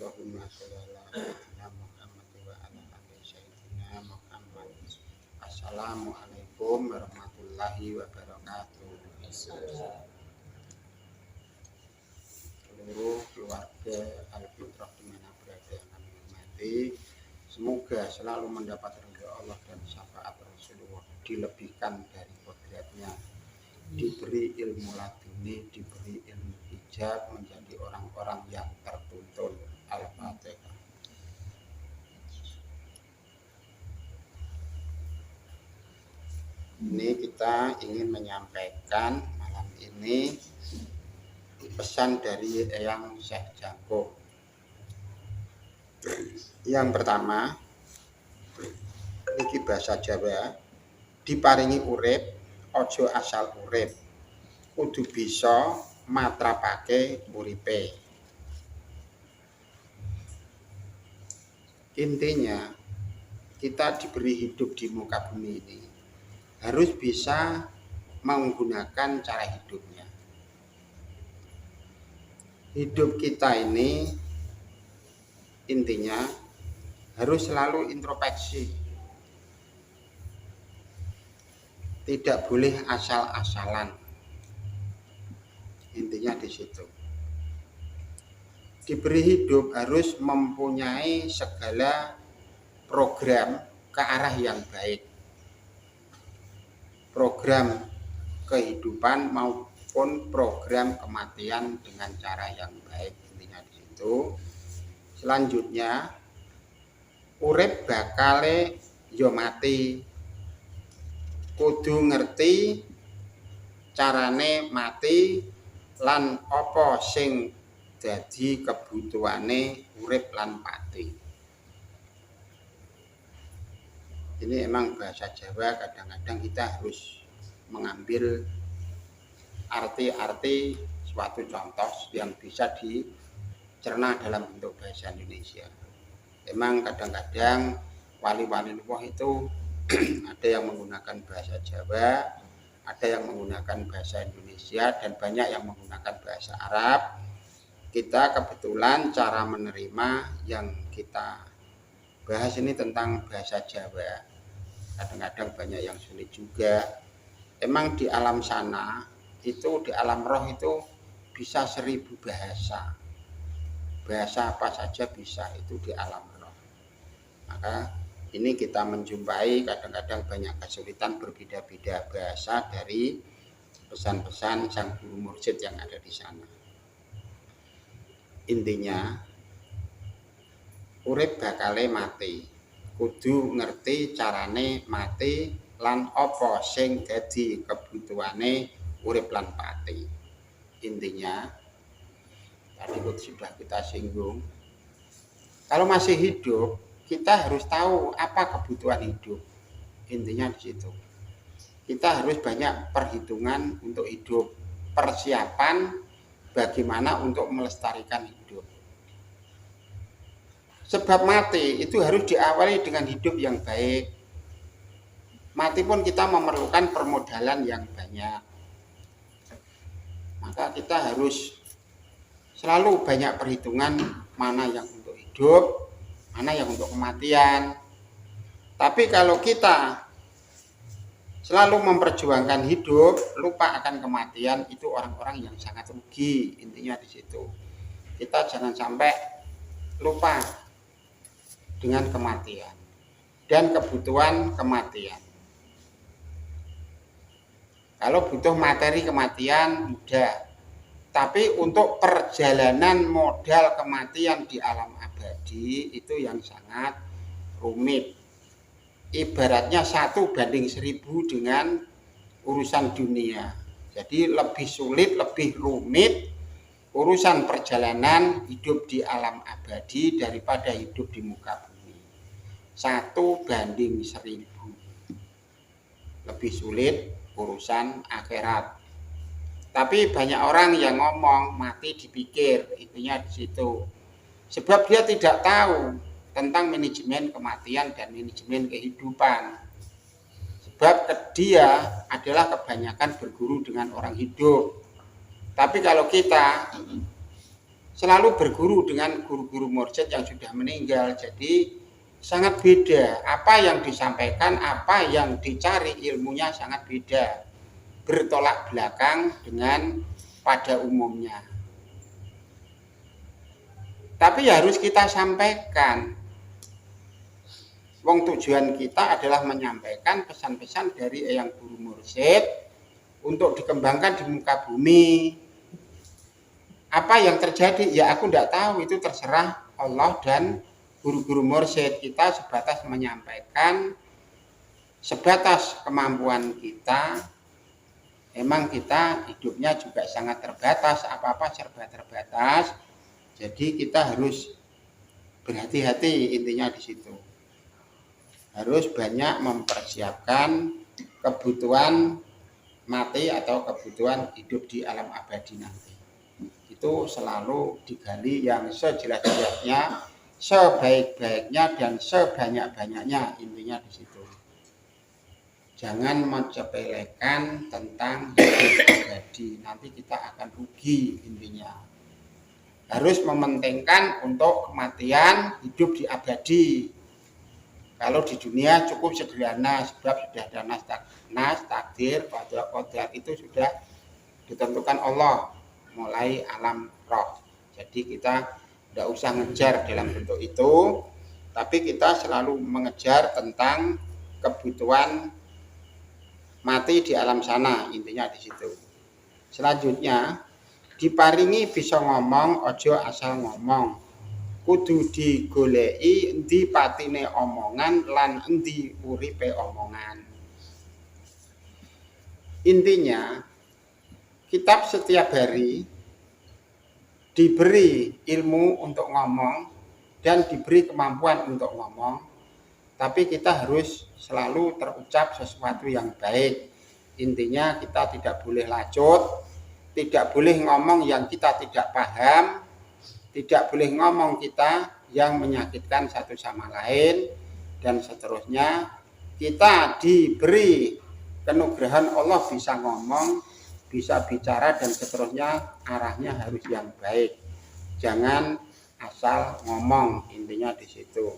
Allahumma sholli ala sayyidina Muhammad wa ala ali sayyidina Muhammad. Assalamualaikum warahmatullahi wabarakatuh. Seluruh keluarga Al-Fitrah dimana berada yang kami hormati, semoga selalu mendapat ridha Allah dan syafaat Rasulullah, dilebihkan dari kodratnya, diberi ilmu laduni, diberi ilmu hijab, menjadi orang-orang yang tertuntun. Al-Fatihah. Ini kita ingin menyampaikan malam ini pesan dari Eyang Syekh Jangko. Yang pertama, iki bahasa Jawa, diparingi urip, ojo asal urip, kudu bisa matrapake uripe. Intinya, kita diberi hidup di muka bumi ini harus bisa menggunakan cara hidupnya. Hidup kita ini intinya harus selalu introspeksi. Tidak boleh asal-asalan. Intinya di situ. Diberi hidup harus mempunyai segala program ke arah yang baik. Program kehidupan maupun program kematian dengan cara yang baik. Intinya di situ. Selanjutnya, urip bakale yo mati. Kudu ngerti carane mati lan apa sing dadi kebutuhane urip lan pati. Ini emang bahasa Jawa, kadang-kadang kita harus mengambil arti-arti suatu contoh yang bisa dicerna dalam bentuk bahasa Indonesia. Emang kadang-kadang wali-wali luwih itu ada yang menggunakan bahasa Jawa, ada yang menggunakan bahasa Indonesia, dan banyak yang menggunakan bahasa Arab. Kita kebetulan cara menerima yang kita bahas ini tentang bahasa Jawa. Kadang-kadang banyak yang sulit juga. Emang di alam sana itu, di alam roh itu bisa 1000 bahasa. Bahasa apa saja bisa itu di alam roh. Maka ini kita menjumpai kadang-kadang banyak kesulitan, berbeda-beda bahasa dari pesan-pesan sang guru mursyid yang ada di sana. Intinya, urip bakale mati, kudu ngerti carane mati lan apa sing dadi kebutuhane urip lan pati. Intinya, tadi sudah kita singgung, kalau masih hidup kita harus tahu apa kebutuhan hidup. Intinya di situ. Kita harus banyak perhitungan untuk hidup, persiapan bagaimana untuk melestarikan hidup. Sebab mati itu harus diawali dengan hidup yang baik. Mati pun kita memerlukan permodalan yang banyak. Maka kita harus selalu banyak perhitungan mana yang untuk hidup, mana yang untuk kematian. Tapi kalau kita selalu memperjuangkan hidup, lupa akan kematian, itu orang-orang yang sangat rugi. Intinya di situ. Kita jangan sampai lupa dengan kematian dan kebutuhan kematian. Kalau butuh materi kematian mudah, tapi untuk perjalanan modal kematian di alam abadi itu yang sangat rumit. Ibaratnya 1:1000 dengan urusan dunia. Jadi lebih sulit, lebih rumit urusan perjalanan hidup di alam abadi daripada hidup di muka bumi. 1:1000. Lebih sulit urusan akhirat. Tapi banyak orang yang ngomong mati dipikir, intinya di situ. Sebab dia tidak tahu tentang manajemen kematian dan manajemen kehidupan. Sebab dia adalah kebanyakan berguru dengan orang hidup. Tapi kalau kita selalu berguru dengan guru-guru mursyid yang sudah meninggal. Jadi sangat beda. Apa yang disampaikan, apa yang dicari ilmunya sangat beda. Bertolak belakang dengan pada umumnya. Tapi harus kita sampaikan. Wong tujuan kita adalah menyampaikan pesan-pesan dari Eyang Guru Mursyid untuk dikembangkan di muka bumi. Apa yang terjadi? Ya aku tidak tahu, itu terserah Allah dan guru-guru mursyid. Kita sebatas menyampaikan, sebatas kemampuan kita. Emang kita hidupnya juga sangat terbatas, apa-apa serba terbatas. Jadi kita harus berhati-hati, intinya di situ. Harus banyak mempersiapkan kebutuhan mati atau kebutuhan hidup di alam abadi nanti. Itu selalu digali yang sejelas-jelasnya, sebaik-baiknya dan sebanyak-banyaknya, intinya di situ. Jangan mencepelekan tentang hidup abadi, nanti kita akan rugi intinya. Harus mementingkan untuk kematian, hidup di abadi. Kalau di dunia cukup sederhana, sebab sudah ada nas, takdir, qadar itu sudah ditentukan Allah mulai alam roh. Jadi kita tidak usah ngejar dalam bentuk itu, tapi kita selalu mengejar tentang kebutuhan mati di alam sana, intinya di situ. Selanjutnya, diparingi bisa ngomong, ojo asal ngomong. Kudu digoleki endi patine omongan lan endi uripe omongan. Intinya, kitab setiap hari diberi ilmu untuk ngomong dan diberi kemampuan untuk ngomong, tapi kita harus selalu terucap sesuatu yang baik. Intinya kita tidak boleh lacut, tidak boleh ngomong yang kita tidak paham, tidak boleh ngomong kita yang menyakitkan satu sama lain, dan seterusnya. Kita diberi kenugrahan Allah bisa ngomong, bisa bicara, dan seterusnya. Arahnya harus yang baik, jangan asal ngomong, intinya di situ.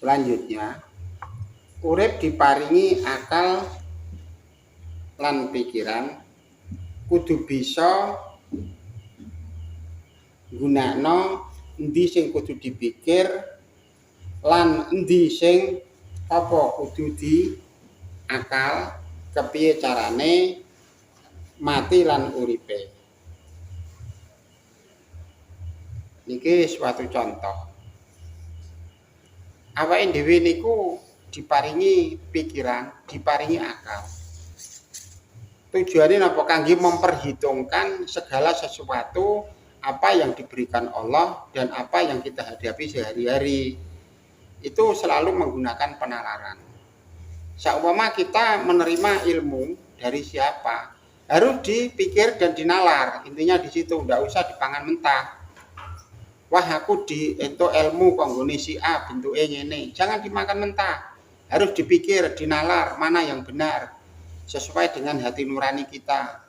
Selanjutnya, urip diparingi akal lan pikiran, kudu bisa gunakno endi sing kudu dipikir lan endi sing apa kudu diakal, kepiye carane mati lan uripe. Niki suatu contoh. Awake dhewe niku diparingi pikiran, diparingi akal. Tujuannya apa? Kangge memperhitungkan segala sesuatu apa yang diberikan Allah dan apa yang kita hadapi sehari-hari. Itu selalu menggunakan penalaran. Seumpama kita menerima ilmu dari siapa, harus dipikir dan dinalar. Intinya di situ, tidak usah dipangan mentah. Wah, aku itu ilmu konggone si A bentuknya ini. Jangan dimakan mentah. Harus dipikir, dinalar mana yang benar, sesuai dengan hati nurani kita.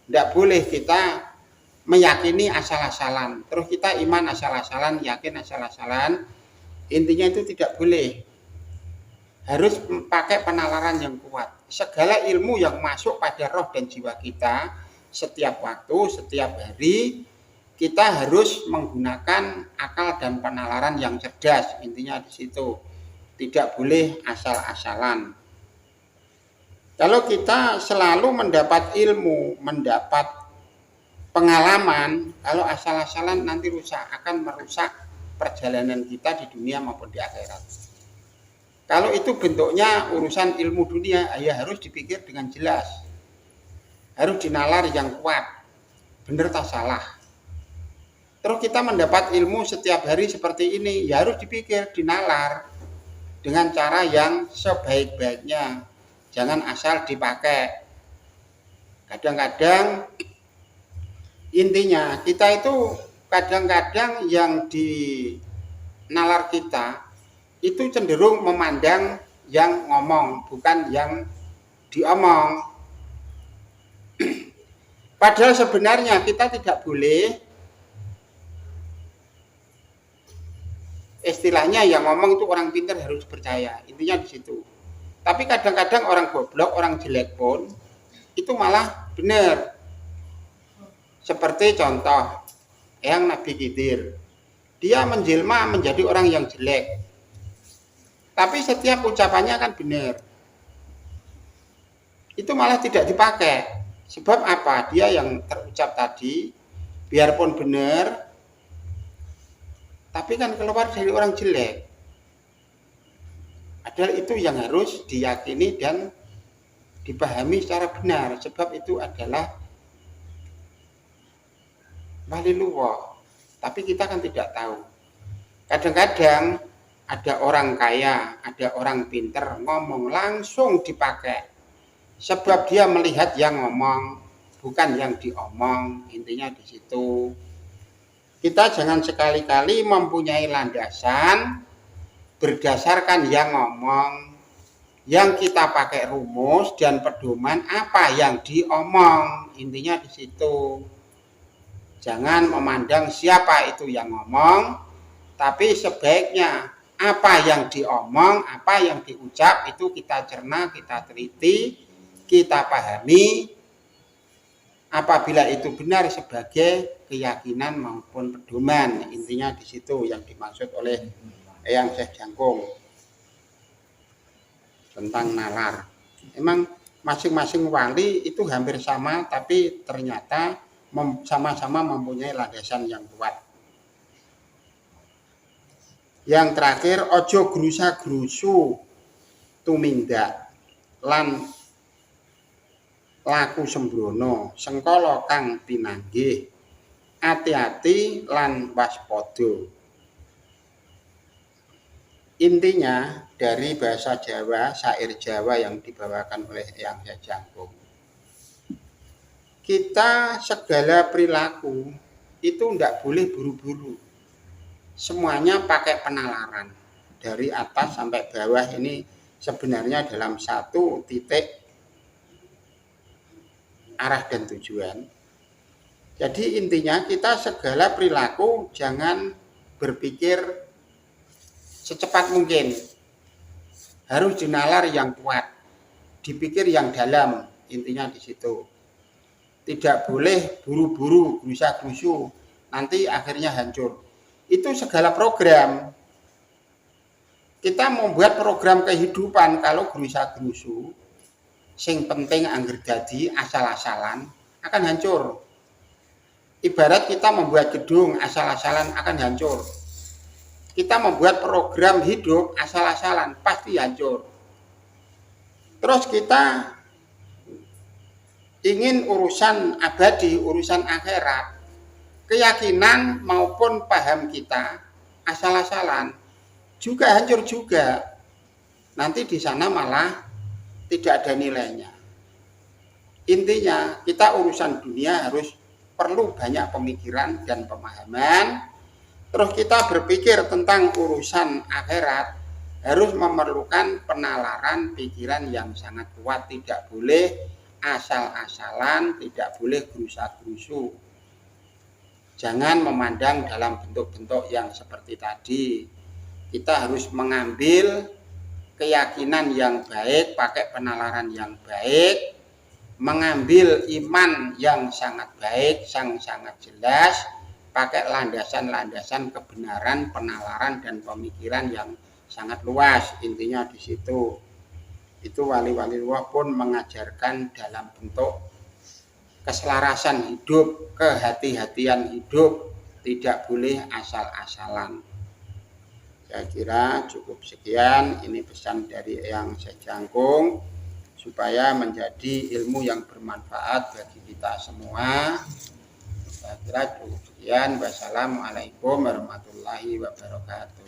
Tidak boleh kita meyakini asal-asalan, terus kita iman asal-asalan, yakin asal-asalan. Intinya itu tidak boleh. Harus pakai penalaran yang kuat. Segala ilmu yang masuk pada roh dan jiwa kita, setiap waktu, setiap hari, kita harus menggunakan akal dan penalaran yang cerdas. Intinya di situ. Tidak boleh asal-asalan. Kalau kita selalu mendapat ilmu, mendapat pengalaman, kalau asal-asalan nanti akan merusak perjalanan kita di dunia maupun di akhirat. Kalau itu bentuknya urusan ilmu dunia, ya harus dipikir dengan jelas. Harus dinalar yang kuat. Benar tak salah. Terus kita mendapat ilmu setiap hari seperti ini, ya harus dipikir, dinalar dengan cara yang sebaik-baiknya. Jangan asal dipakai. Kadang-kadang intinya kita itu kadang-kadang yang dinalar kita itu cenderung memandang yang ngomong, bukan yang diomong. Padahal sebenarnya kita tidak boleh istilahnya yang ngomong itu orang pintar harus percaya, intinya di situ. Tapi kadang-kadang orang goblok, orang jelek pun itu malah benar. Seperti contoh yang Nabi Khidir, dia menjelma menjadi orang yang jelek, tapi setiap ucapannya kan benar. Itu malah tidak dipakai. Sebab apa? Dia yang terucap tadi, biarpun benar, tapi kan keluar dari orang jelek. Padahal itu yang harus diyakini dan dipahami secara benar. Sebab itu adalah walilullah. Tapi kita kan tidak tahu. Kadang-kadang ada orang kaya, ada orang pinter ngomong langsung dipakai. Sebab dia melihat yang ngomong, bukan yang diomong. Intinya di situ. Kita jangan sekali-kali mempunyai landasan berdasarkan yang ngomong, yang kita pakai rumus dan pedoman apa yang diomong. Intinya di situ. Jangan memandang siapa itu yang ngomong, tapi sebaiknya apa yang diomong, apa yang diucap itu kita cerna, kita teliti, kita pahami. Apabila itu benar sebagai keyakinan maupun pedoman, intinya di situ yang dimaksud oleh Eyang Syekh Jangkung tentang nalar. Emang masing-masing wali itu hampir sama, tapi ternyata sama-sama mempunyai landasan yang kuat. Yang terakhir, ojo grusa-grusu tumindak lan laku sembrono sengkala kang pinanggih, ati-ati lan waspada. Intinya dari bahasa Jawa, syair Jawa yang dibawakan oleh Eyang Syekh Jangkung, kita segala perilaku itu tidak boleh buru-buru. Semuanya pakai penalaran. Dari atas sampai bawah ini sebenarnya dalam satu titik arah dan tujuan. Jadi intinya kita segala perilaku jangan berpikir secepat mungkin. Harus dinalar yang kuat. Dipikir yang dalam. Intinya di situ. Tidak boleh buru-buru, gerusa-gerusu, nanti akhirnya hancur. Itu segala program. Kita membuat program kehidupan kalau gerusa-gerusu, sing penting angger dadi asal-asalan akan hancur. Ibarat kita membuat gedung asal-asalan akan hancur. Kita membuat program hidup asal-asalan pasti hancur. Terus kita ingin urusan abadi, urusan akhirat, keyakinan maupun paham kita asal-asalan juga hancur juga. Nanti di sana malah tidak ada nilainya. Intinya kita urusan dunia harus perlu banyak pemikiran dan pemahaman. Terus kita berpikir tentang urusan akhirat harus memerlukan penalaran pikiran yang sangat kuat. Tidak boleh asal-asalan, tidak boleh gerusa-gerusu. Jangan memandang dalam bentuk-bentuk yang seperti tadi. Kita harus mengambil keyakinan yang baik, pakai penalaran yang baik, mengambil iman yang sangat baik, yang sangat jelas, pakai landasan-landasan kebenaran, penalaran dan pemikiran yang sangat luas. Intinya di situ. Itu wali-wali Allah pun mengajarkan dalam bentuk keselarasan hidup, kehati-hatian hidup, tidak boleh asal-asalan. Saya kira cukup sekian, ini pesan dari Eyang Syekh Jangkung supaya menjadi ilmu yang bermanfaat bagi kita semua. Saya kira cukup sekian. Wassalamualaikum warahmatullahi wabarakatuh.